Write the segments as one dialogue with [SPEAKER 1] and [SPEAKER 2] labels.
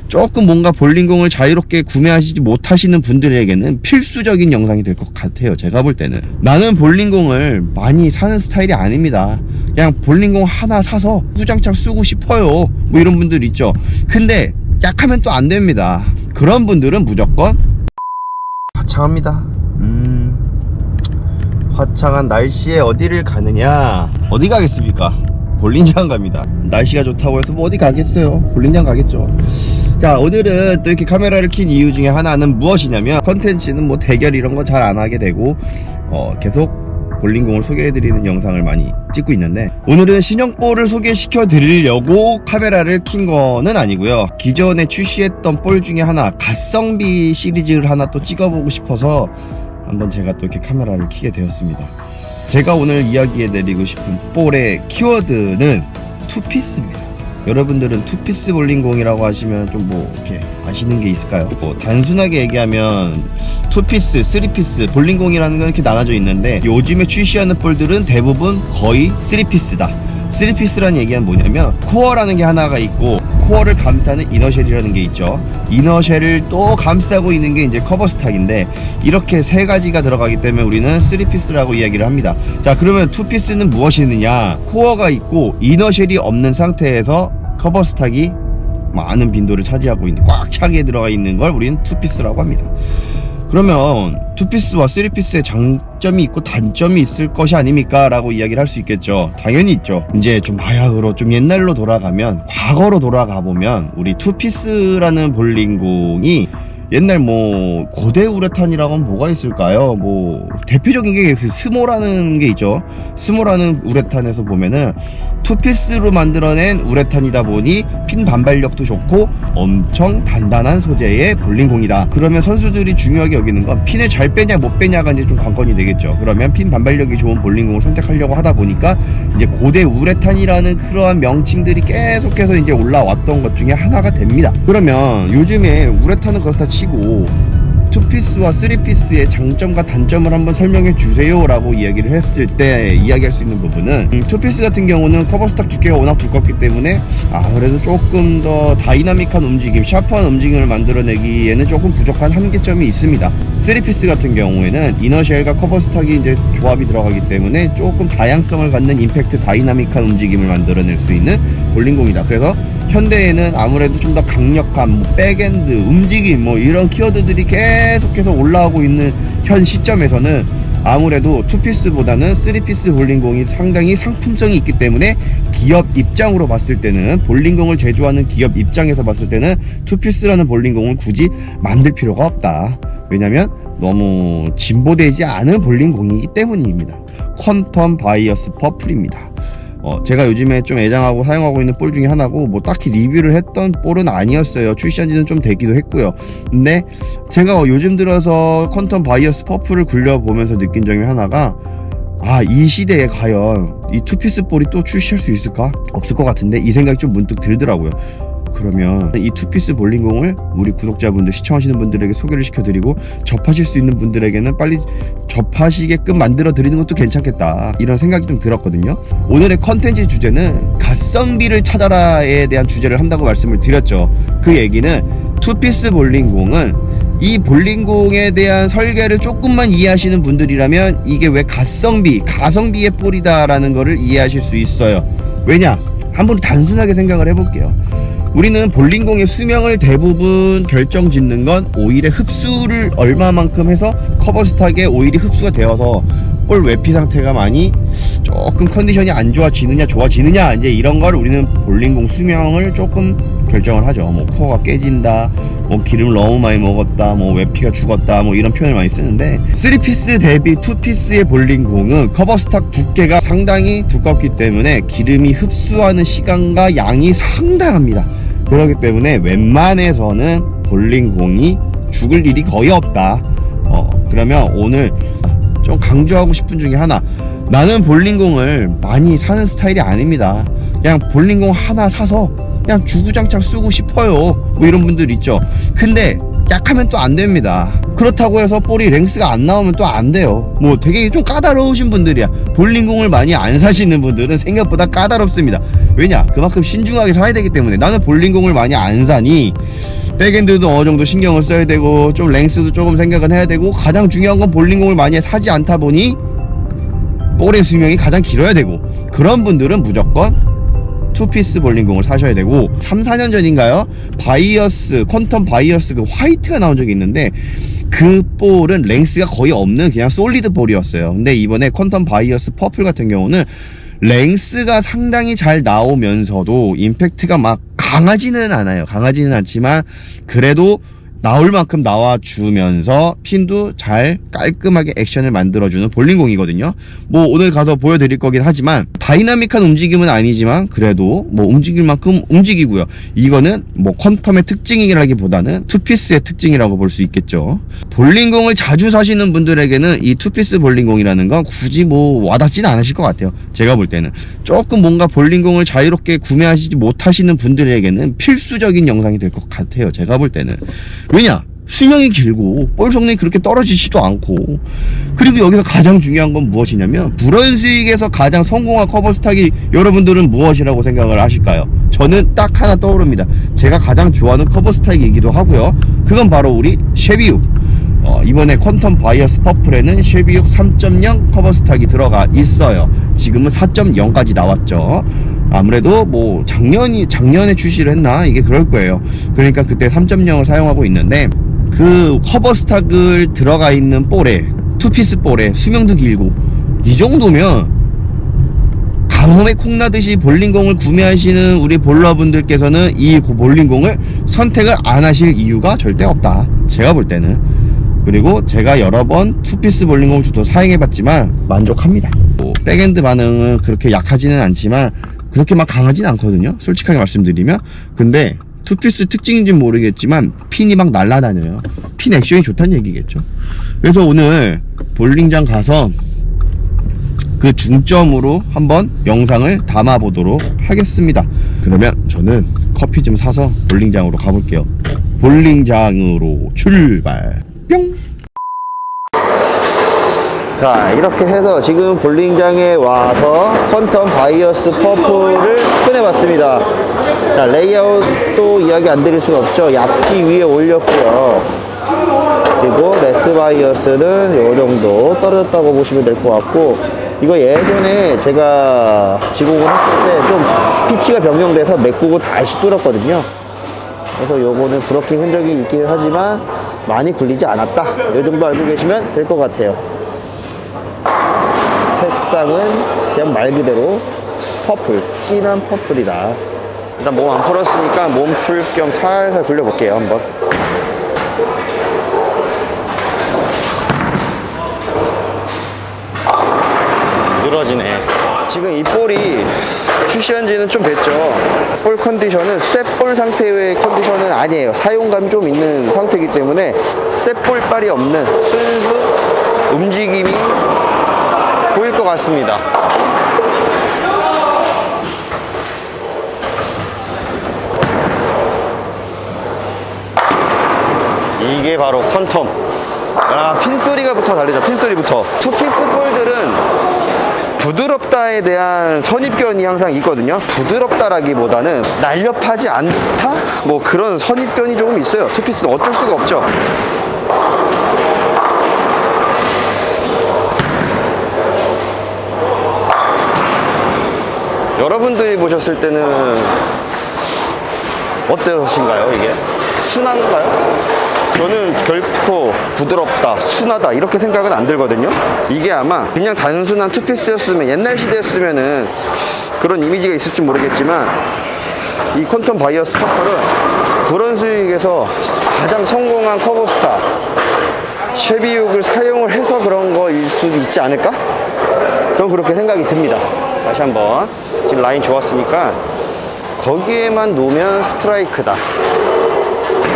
[SPEAKER 1] 조금 뭔가 볼링공을 자유롭게 구매하시지 못하시는 분들에게는 필수적인 영상이 될 것 같아요. 제가 볼 때는 나는 볼링공을 많이 사는 스타일이 아닙니다. 그냥 볼링공 하나 사서 후장창 쓰고 싶어요, 뭐 이런 분들 있죠. 근데 약하면 또 안 됩니다. 그런 분들은 무조건 화창합니다. 화창한 날씨에 어디를 가느냐? 어디 가겠습니까? 볼링장 갑니다. 날씨가 좋다고 해서 뭐 어디 가겠어요? 볼링장 가겠죠. 자, 오늘은 또 이렇게 카메라를 킨 이유 중에 하나는 무엇이냐면, 컨텐츠는 뭐 대결 이런 거 잘 안 하게 되고 계속 볼링공을 소개해드리는 영상을 많이 찍고 있는데, 오늘은 신형볼을 소개시켜 드리려고 카메라를 킨 거는 아니고요. 기존에 출시했던 볼 중에 하나, 가성비 시리즈를 하나 또 찍어보고 싶어서 한번 제가 또 이렇게 카메라를 켜게 되었습니다. 제가 오늘 이야기해드리고 싶은 볼의 키워드는 투피스입니다. 여러분들은 투피스 볼링공이라고 하시면 좀 뭐 이렇게 아시는 게 있을까요? 뭐 단순하게 얘기하면 투피스, 쓰리피스, 볼링공이라는 건 이렇게 나눠져 있는데, 요즘에 출시하는 볼들은 대부분 거의 쓰리피스다. 쓰리피스라는 얘기는 뭐냐면, 코어라는 게 하나가 있고, 코어를 감싸는 이너쉘이라는 게 있죠. 이너쉘을 또 감싸고 있는 게 이제 커버 스탁인데, 이렇게 세 가지가 들어가기 때문에 우리는 쓰리피스라고 이야기를 합니다. 자, 그러면 투피스는 무엇이 있느냐? 코어가 있고 이너쉘이 없는 상태에서 커버 스탁이 많은 빈도를 차지하고 있는, 꽉 차게 들어가 있는 걸 우리는 투피스라고 합니다. 그러면 투피스와 쓰리피스의 장점이 있고 단점이 있을 것이 아닙니까? 라고 이야기를 할 수 있겠죠. 당연히 있죠. 이제 좀 바야흐로 좀 옛날로 돌아가면, 과거로 돌아가 보면 우리 투피스라는 볼링공이 옛날 뭐 고대 우레탄이라고 하면 뭐가 있을까요? 뭐 대표적인 게 그 스모라는 게 있죠. 스모라는 우레탄에서 보면은 투피스로 만들어낸 우레탄이다 보니 핀 반발력도 좋고 엄청 단단한 소재의 볼링공이다. 그러면 선수들이 중요하게 여기는 건 핀을 잘 빼냐 못 빼냐가 이제 좀 관건이 되겠죠. 그러면 핀 반발력이 좋은 볼링공을 선택하려고 하다 보니까 이제 고대 우레탄이라는 그러한 명칭들이 계속해서 이제 올라왔던 것 중에 하나가 됩니다. 그러면 요즘에 우레탄은 그렇다 치고 투피스와 쓰리피스의 장점과 단점을 한번 설명해 주세요 라고 이야기를 했을 때 이야기할 수 있는 부분은, 투피스 같은 경우는 커버 스탁 두께가 워낙 두껍기 때문에 그래도 조금 더 다이나믹한 움직임, 샤프한 움직임을 만들어내기에는 조금 부족한 한계점이 있습니다. 쓰리피스 같은 경우에는 이너쉘과 커버 스탁이 이제 조합이 들어가기 때문에 조금 다양성을 갖는 임팩트, 다이나믹한 움직임을 만들어낼 수 있는 볼링공이다. 그래서 현대에는 아무래도 좀 더 강력한 뭐 백엔드, 움직임, 뭐 이런 키워드들이 계속해서 올라오고 있는 현 시점에서는 아무래도 투피스보다는 쓰리피스 볼링공이 상당히 상품성이 있기 때문에, 기업 입장으로 봤을 때는, 볼링공을 제조하는 기업 입장에서 봤을 때는 투피스라는 볼링공을 굳이 만들 필요가 없다. 왜냐면 너무 진보되지 않은 볼링공이기 때문입니다. 퀀텀 바이어스 퍼플입니다. 제가 요즘에 좀 애장하고 사용하고 있는 볼 중에 하나고, 뭐 딱히 리뷰를 했던 볼은 아니었어요. 출시한 지는 좀 되기도 했고요. 근데 제가 요즘 들어서 퀀텀 바이어스 퍼플을 굴려보면서 느낀 점이 하나가, 이 시대에 과연 이 투피스 볼이 또 출시할 수 있을까? 없을 것 같은데, 이 생각이 좀 문득 들더라고요. 그러면 이 투피스 볼링공을 우리 구독자분들, 시청하시는 분들에게 소개를 시켜드리고, 접하실 수 있는 분들에게는 빨리 접하시게끔 만들어 드리는 것도 괜찮겠다, 이런 생각이 좀 들었거든요. 오늘의 컨텐츠 주제는 가성비를 찾아라에 대한 주제를 한다고 말씀을 드렸죠. 그 얘기는, 투피스 볼링공은 이 볼링공에 대한 설계를 조금만 이해하시는 분들이라면 이게 왜 가성비의 볼이다 라는 거를 이해하실 수 있어요. 왜냐? 한번 단순하게 생각을 해볼게요. 우리는 볼링공의 수명을 대부분 결정짓는 건 오일의 흡수를 얼마만큼 해서 커버 스탁에 오일이 흡수가 되어서 볼 외피 상태가 많이 조금 컨디션이 안 좋아지느냐 좋아지느냐, 이제 이런 걸 우리는 볼링공 수명을 조금 결정을 하죠. 뭐 코어가 깨진다, 뭐 기름을 너무 많이 먹었다, 뭐 외피가 죽었다, 뭐 이런 표현을 많이 쓰는데, 3피스 대비 2피스의 볼링공은 커버 스탁 두께가 상당히 두껍기 때문에 기름이 흡수하는 시간과 양이 상당합니다. 그렇기 때문에 웬만해서는 볼링공이 죽을 일이 거의 없다. 그러면 오늘 좀 강조하고 싶은 중에 하나, 나는 볼링공을 많이 사는 스타일이 아닙니다. 그냥 볼링공 하나 사서 그냥 주구장창 쓰고 싶어요, 뭐 이런 분들 있죠. 근데 약하면 또 안 됩니다. 그렇다고 해서 볼이 랭스가 안 나오면 또 안 돼요. 뭐 되게 좀 까다로우신 분들이야. 볼링공을 많이 안 사시는 분들은 생각보다 까다롭습니다. 왜냐? 그만큼 신중하게 사야 되기 때문에. 나는 볼링공을 많이 안 사니 백엔드도 어느 정도 신경을 써야 되고 좀 랭스도 조금 생각은 해야 되고 가장 중요한 건 볼링공을 많이 사지 않다 보니 볼의 수명이 가장 길어야 되고 그런 분들은 무조건 투피스 볼링공을 사셔야 되고 3, 4년 전인가요? 바이어스 퀀텀 바이어스 그 화이트가 나온 적이 있는데 그 볼은 랭스가 거의 없는 그냥 솔리드 볼이었어요. 근데 이번에 퀀텀 바이어스 퍼플 같은 경우는 랭스가 상당히 잘 나오면서도 임팩트가 막 강하지는 않아요. 강하지는 않지만 그래도 나올 만큼 나와주면서 핀도 잘 깔끔하게 액션을 만들어주는 볼링공이거든요. 뭐 오늘 가서 보여드릴 거긴 하지만 다이나믹한 움직임은 아니지만 그래도 뭐 움직일 만큼 움직이고요. 이거는 뭐 퀀텀의 특징이라기보다는 투피스의 특징이라고 볼 수 있겠죠. 볼링공을 자주 사시는 분들에게는 이 투피스 볼링공이라는 건 굳이 뭐 와닿지는 않으실 것 같아요. 제가 볼 때는 조금 뭔가 볼링공을 자유롭게 구매하시지 못하시는 분들에게는 필수적인 영상이 될 것 같아요. 제가 볼 때는. 왜냐? 수명이 길고 볼 성능이 그렇게 떨어지지도 않고 그리고 여기서 가장 중요한 건 무엇이냐면 브런스윅에서 가장 성공한 커버 스탁이 여러분들은 무엇이라고 생각을 하실까요? 저는 딱 하나 떠오릅니다. 제가 가장 좋아하는 커버 스탁이기도 하고요. 그건 바로 우리 쉐비욱. 이번에 퀀텀 바이어스 퍼플에는 쉐비욱 3.0 커버 스탁이 들어가 있어요. 지금은 4.0까지 나왔죠. 아무래도 뭐 작년에 출시를 했나 이게 그럴 거예요. 그러니까 그때 3.0을 사용하고 있는데 그 커버 스탁을 들어가 있는 볼에 투피스 볼에 수명도 길고 이 정도면 가뭄에 콩나듯이 볼링공을 구매하시는 우리 볼러분들께서는 이 볼링공을 선택을 안 하실 이유가 절대 없다. 제가 볼 때는. 그리고 제가 여러 번 투피스 볼링공을 저도 사용해봤지만 만족합니다. 백엔드 반응은 그렇게 약하지는 않지만 그렇게 막 강하진 않거든요. 솔직하게 말씀드리면. 근데 투피스 특징인지는 모르겠지만 핀이 막 날아다녀요. 핀 액션이 좋다는 얘기겠죠. 그래서 오늘 볼링장 가서 그 중점으로 한번 영상을 담아 보도록 하겠습니다. 그러면 저는 커피 좀 사서 볼링장으로 가볼게요. 볼링장으로 출발. 뿅. 자, 이렇게 해서 지금 볼링장에 와서 퀀텀 바이어스 퍼플을 꺼내봤습니다. 자, 레이아웃도 이야기 안 드릴 수가 없죠. 약지 위에 올렸고요. 그리고 레스 바이어스는 이 정도 떨어졌다고 보시면 될 것 같고, 이거 예전에 제가 지공을 했을 때 좀 피치가 변경돼서 메꾸고 다시 뚫었거든요. 그래서 요거는 브로킹 흔적이 있긴 하지만 많이 굴리지 않았다. 이 정도 알고 계시면 될 것 같아요. 색상은 그냥 말 그대로 퍼플, 진한 퍼플이다. 일단 몸 안 풀었으니까 몸 풀 겸 살살 굴려볼게요. 한번. 늘어지네. 지금 이 볼이 출시한 지는 좀 됐죠. 볼 컨디션은 셋볼 상태의 컨디션은 아니에요. 사용감이 좀 있는 상태이기 때문에 셋볼빨이 없는 순수 움직임이 보일 것 같습니다. 이게 바로 퀀텀. 핀소리가부터 다르죠. 핀소리부터. 투피스 볼들은 부드럽다에 대한 선입견이 항상 있거든요. 부드럽다라기보다는 날렵하지 않다? 뭐 그런 선입견이 조금 있어요. 투피스는 어쩔 수가 없죠. 여러분들이 보셨을 때는 어떠신가요? 이게 순한가요? 저는 결코 부드럽다, 순하다 이렇게 생각은 안 들거든요. 이게 아마 그냥 단순한 투피스였으면, 옛날 시대였으면은 그런 이미지가 있을지 모르겠지만 이 퀀텀 바이어스 퍼플은 브런스윅에서 가장 성공한 커버스타 쉐비욱을 사용을 해서 그런 거일 수도 있지 않을까? 저는 그렇게 생각이 듭니다. 다시 한번. 지금 라인 좋았으니까 거기에만 놓으면 스트라이크다,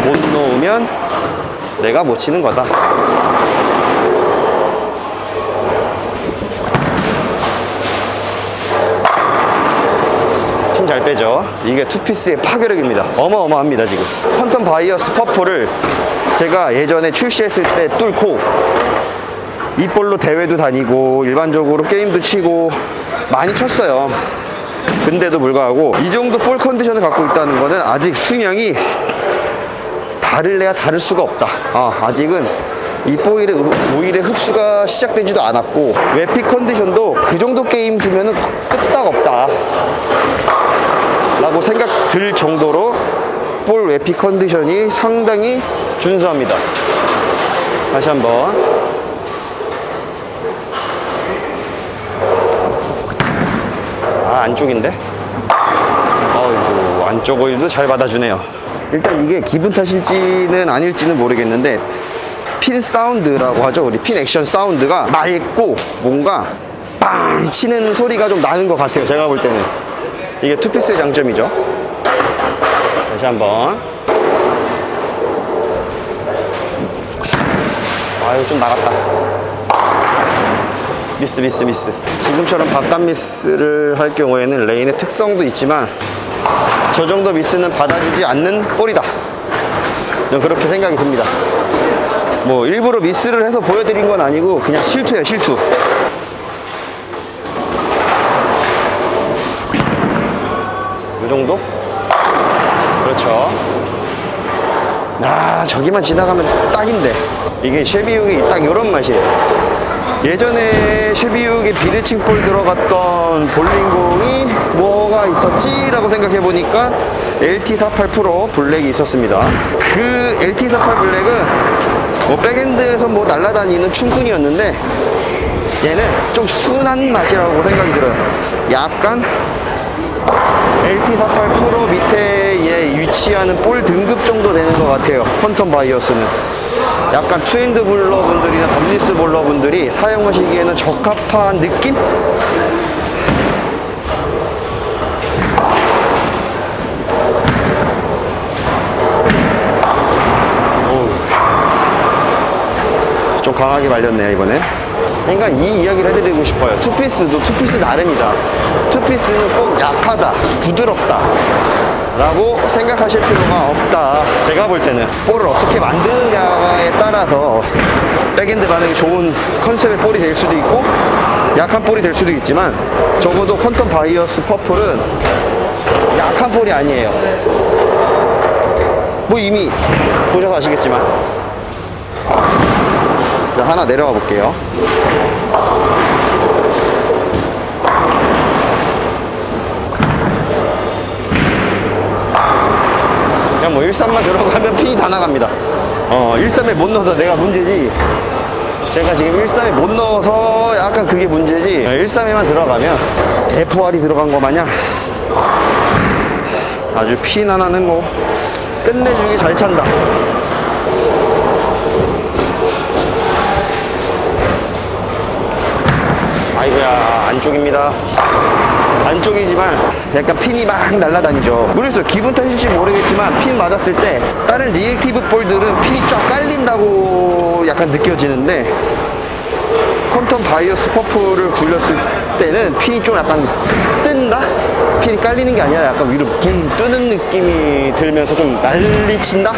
[SPEAKER 1] 못 놓으면 내가 못 치는 거다. 핀 잘 빼죠. 이게 투피스의 파괴력입니다. 어마어마합니다. 지금 퀀텀 바이어스 퍼플을 제가 예전에 출시했을 때 뚫고 이 볼로 대회도 다니고 일반적으로 게임도 치고 많이 쳤어요. 근데도 불구하고 이 정도 볼 컨디션을 갖고 있다는 거는 아직 수명이 다를래야 다를 수가 없다. 아직은 이 오일의 흡수가 시작되지도 않았고 외피 컨디션도 그 정도 게임 두면은 끄떡없다 라고 생각 들 정도로 볼 외피 컨디션이 상당히 준수합니다. 다시 한번. 안쪽인데? 어이구, 안쪽 오일도 잘 받아주네요. 일단 이게 기분 탓일지는 아닐지는 모르겠는데 핀 사운드라고 하죠. 우리 핀 액션 사운드가 맑고 뭔가 빵 치는 소리가 좀 나는 것 같아요. 제가 볼 때는 이게 투피스의 장점이죠. 다시 한번. 아유, 좀 나갔다. 미스. 지금처럼 바깥 미스를 할 경우에는 레인의 특성도 있지만 저 정도 미스는 받아주지 않는 볼이다. 저는 그렇게 생각이 듭니다. 뭐 일부러 미스를 해서 보여드린 건 아니고 그냥 실투예요, 실투. 이 정도? 그렇죠. 저기만 지나가면 딱인데. 이게 쉐비육이 딱 이런 맛이에요. 예전에 쉐비육에 비대칭 볼 들어갔던 볼링공이 뭐가 있었지? 라고 생각해보니까 LT48 프로 블랙이 있었습니다. 그 LT48 블랙은 뭐 백엔드에서 뭐 날아다니는 춤꾼이었는데 얘는 좀 순한 맛이라고 생각이 들어요. 약간 LT48 프로 밑에 위치하는 볼 등급 정도 되는 것 같아요. 퀀텀 바이어스는. 약간 투핸드 볼러 분들이나 덤리스 볼러 분들이 사용하시기에는 적합한 느낌? 좀 강하게 말렸네요, 이번엔. 그러니까 이 이야기를 해드리고 싶어요. 투피스도 투피스 나름이다. 투피스는 꼭 약하다, 부드럽다 라고 생각하실 필요가 없다. 제가 볼 때는 볼을 어떻게 만드느냐에 따라서 백엔드 반응이 좋은 컨셉의 볼이 될 수도 있고 약한 볼이 될 수도 있지만 적어도 퀀텀 바이어스 퍼플은 약한 볼이 아니에요. 뭐 이미 보셔서 아시겠지만. 자, 하나 내려가 볼게요. 그냥 뭐 1.3만 들어가면 핀이 다 나갑니다. 1.3에 못 넣어서 내가 문제지. 제가 지금 1.3에 못 넣어서 약간 그게 문제지. 1.3에만 들어가면 대포알이 들어간 거 마냥 아주 핀 하나는 뭐 끝내주기 잘 찬다. 아이고야, 안쪽입니다. 안쪽이지만 약간 핀이 막 날아다니죠. 모르겠어요. 기분 탓일지 모르겠지만 핀 맞았을 때 다른 리액티브 볼들은 핀이 쫙 깔린다고 약간 느껴지는데 퀀텀 바이어스 퍼프를 굴렸을 때는 핀이 좀 약간 뜬다? 핀이 깔리는 게 아니라 약간 위로 붕 뜨는 느낌이 들면서 좀 난리친다?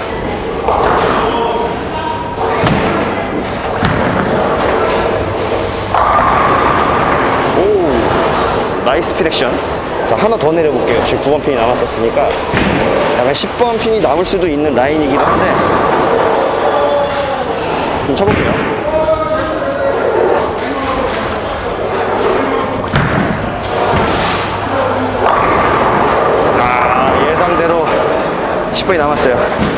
[SPEAKER 1] 나이스 핀 액션. 자, 하나 더 내려볼게요. 지금 9번 핀이 남았었으니까 약간 10번 핀이 남을 수도 있는 라인이기도 한데 좀 쳐볼게요. 예상대로 10번이 남았어요.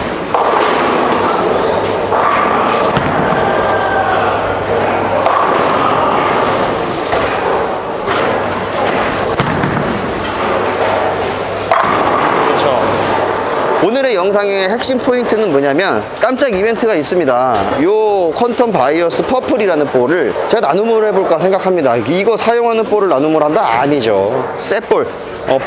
[SPEAKER 1] 오늘의 영상의 핵심 포인트는 뭐냐면 깜짝 이벤트가 있습니다. 요 퀀텀 바이어스 퍼플이라는 볼을 제가 나눔을 해볼까 생각합니다. 이거 사용하는 볼을 나눔을 한다? 아니죠. 새 볼.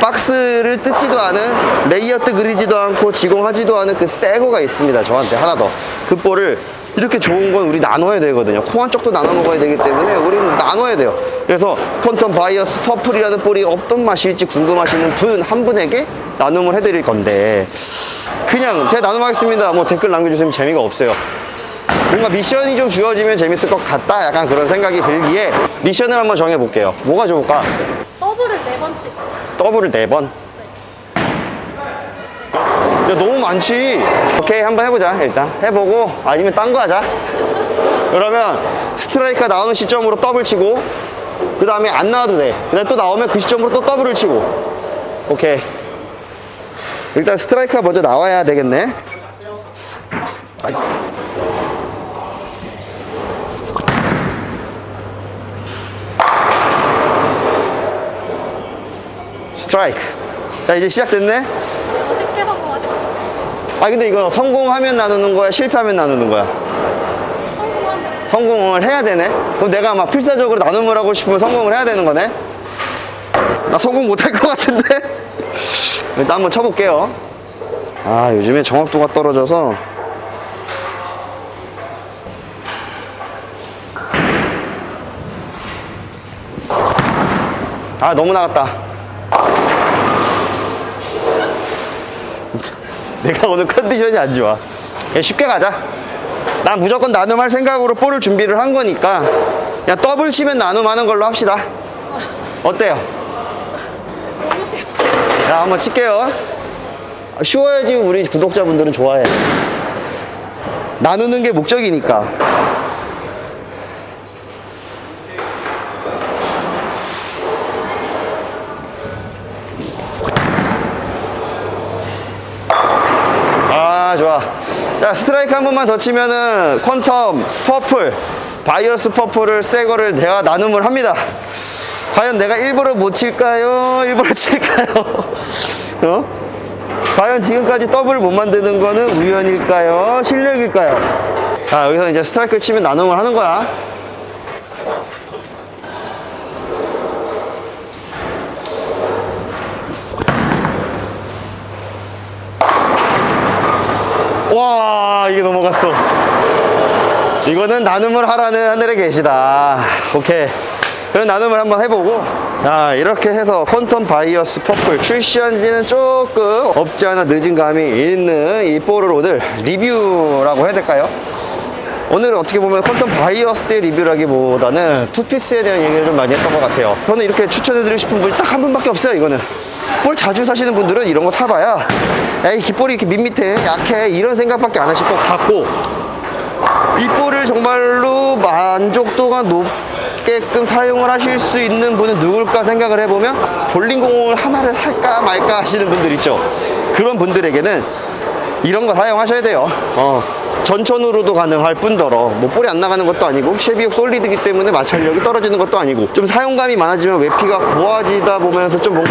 [SPEAKER 1] 박스를 뜯지도 않은, 레이아웃 그리지도 않고 지공하지도 않은 그 새 거가 있습니다. 저한테 하나 더. 그 볼을 이렇게 좋은 건 우리 나눠야 되거든요. 콩 한 쪽도 나눠 먹어야 되기 때문에 우리는 나눠야 돼요. 그래서 퀀텀 바이어스 퍼플이라는 볼이 어떤 맛일지 궁금하시는 분 한 분에게 나눔을 해드릴 건데 그냥 제가 나눔하겠습니다 뭐 댓글 남겨주시면 재미가 없어요. 뭔가 미션이 좀 주어지면 재밌을 것 같다, 약간 그런 생각이 들기에 미션을 한번 정해볼게요. 뭐가 좋을까?
[SPEAKER 2] 더블을 4번씩.
[SPEAKER 1] 더블을 4번? 너무 많지. 오케이, 한번 해보자. 일단 해보고 아니면 딴 거 하자. 그러면 스트라이크가 나오는 시점으로 더블 치고, 그 다음에 안 나와도 돼. 그 다음에 또 나오면 그 시점으로 또 더블을 치고. 오케이. 일단 스트라이크가 먼저 나와야 되겠네. 스트라이크. 자, 이제 시작됐네.
[SPEAKER 2] 쉽게 성공하셨어요.
[SPEAKER 1] 근데 이거 성공하면 나누는 거야, 실패하면 나누는 거야?
[SPEAKER 2] 성공하면.
[SPEAKER 1] 성공을 해야 되네. 그럼 내가 막 필사적으로 나눔을 하고 싶으면 성공을 해야 되는 거네. 나 성공 못할 것 같은데. 일단 한번 쳐볼게요. 요즘에 정확도가 떨어져서. 너무 나갔다. 내가 오늘 컨디션이 안 좋아. 쉽게 가자. 난 무조건 나눔할 생각으로 볼을 준비를 한 거니까 그냥 더블 치면 나눔하는 걸로 합시다. 어때요?
[SPEAKER 2] 너무 쉬워.
[SPEAKER 1] 자, 한번 칠게요. 쉬워야지 우리 구독자분들은 좋아해. 나누는 게 목적이니까. 좋아. 자, 스트라이크 한 번만 더 치면은 퀀텀 퍼플, 바이어스 퍼플을 새 거를 내가 나눔을 합니다. 과연 내가 일부러 못 칠까요? 일부러 칠까요? 과연 지금까지 더블 못 만드는 거는 우연일까요? 실력일까요? 자, 여기서 이제 스트라이크를 치면 나눔을 하는 거야. 와, 이게 넘어갔어. 이거는 나눔을 하라는 하늘에 계시다. 오케이. 그럼 나눔을 한번 해보고. 자, 이렇게 해서 퀀텀 바이어스 퍼플 출시한 지는 조금 없지 않아 늦은 감이 있는 이 볼을 오늘 리뷰라고 해야 될까요? 오늘은 어떻게 보면 퀀텀 바이어스의 리뷰라기보다는 투피스에 대한 얘기를 좀 많이 했던 것 같아요. 저는 이렇게 추천해드리고 싶은 분이 딱 한 분밖에 없어요. 이거는 볼 자주 사시는 분들은 이런 거 사봐야 이 깃볼이 이렇게 밋밋해, 약해, 이런 생각밖에 안 하실 것 같고, 이 볼을 정말로 만족도가 높게끔 사용을 하실 수 있는 분은 누굴까 생각을 해보면 볼링공을 하나를 살까 말까 하시는 분들 있죠. 그런 분들에게는 이런 거 사용하셔야 돼요. 전천후로도 가능할 뿐더러 뭐 볼이 안 나가는 것도 아니고 쉐비옥 솔리드이기 때문에 마찰력이 떨어지는 것도 아니고 좀 사용감이 많아지면 외피가 고와지다 보면서 좀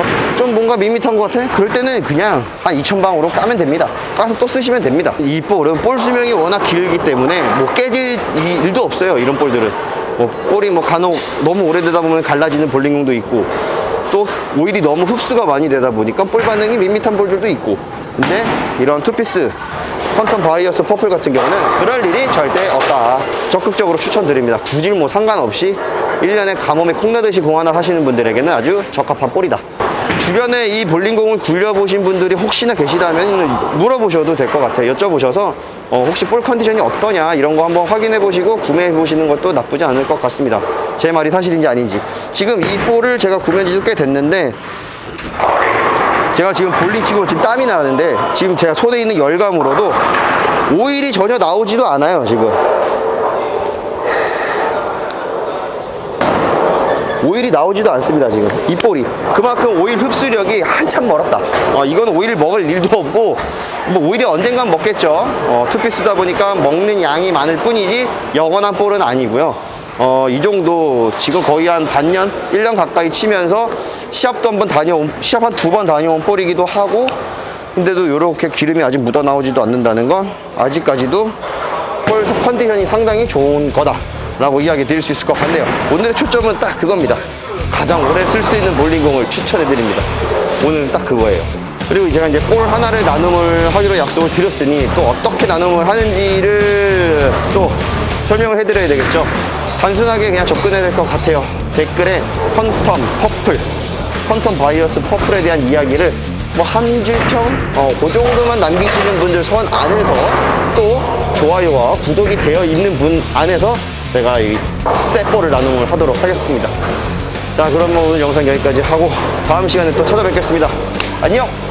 [SPEAKER 1] 뭔가 밋밋한 것 같아? 그럴 때는 그냥 한 2000방으로 까면 됩니다. 까서 또 쓰시면 됩니다. 이 볼은 볼 수명이 워낙 길기 때문에 뭐 깨질 일도 없어요. 이런 볼들은 볼이 간혹 너무 오래되다 보면 갈라지는 볼링공도 있고, 또 오일이 너무 흡수가 많이 되다 보니까 볼 반응이 밋밋한 볼들도 있고. 근데 이런 투피스 퀀텀 바이어스 퍼플 같은 경우는 그럴 일이 절대 없다. 적극적으로 추천드립니다. 굳이 뭐 상관없이 1년에 가뭄에 콩나듯이 공 하나 사시는 분들에게는 아주 적합한 볼이다. 주변에 이 볼링공을 굴려보신 분들이 혹시나 계시다면 물어보셔도 될 것 같아요. 여쭤보셔서 혹시 볼 컨디션이 어떠냐 이런 거 한번 확인해 보시고 구매해 보시는 것도 나쁘지 않을 것 같습니다. 제 말이 사실인지 아닌지. 지금 이 볼을 제가 구매한 지도 꽤 됐는데, 제가 지금 볼링 치고 지금 땀이 나는데 지금 제가 손에 있는 열감으로도 오일이 전혀 나오지도 않아요. 지금 오일이 나오지도 않습니다. 지금 이 볼이 그만큼 오일 흡수력이 한참 멀었다. 이건 오일 먹을 일도 없고, 뭐 오일이 언젠간 먹겠죠. 투피스다 보니까 먹는 양이 많을 뿐이지 영원한 볼은 아니고요. 이 정도 지금 거의 한 반년, 1년 가까이 치면서 시합도 시합 한 2번 다녀온 볼이기도 하고, 근데도 이렇게 기름이 아직 묻어 나오지도 않는다는 건 아직까지도 볼 컨디션이 상당히 좋은 거다 라고 이야기 드릴 수 있을 것 같네요. 오늘의 초점은 딱 그겁니다. 가장 오래 쓸 수 있는 볼링공을 추천해 드립니다. 오늘은 딱 그거예요. 그리고 제가 이제 볼 하나를 나눔을 하기로 약속을 드렸으니 또 어떻게 나눔을 하는지를 또 설명을 해 드려야 되겠죠. 단순하게 그냥 접근해야 될 것 같아요. 댓글에 퀀텀 바이어스 퍼플에 대한 이야기를 뭐 한 줄평 그 정도만 남기시는 분들 선 안에서, 또 좋아요와 구독이 되어 있는 분 안에서 제가 이 셋볼을 나눔을 하도록 하겠습니다. 자, 그럼 오늘 영상 여기까지 하고 다음 시간에 또 찾아뵙겠습니다. 안녕.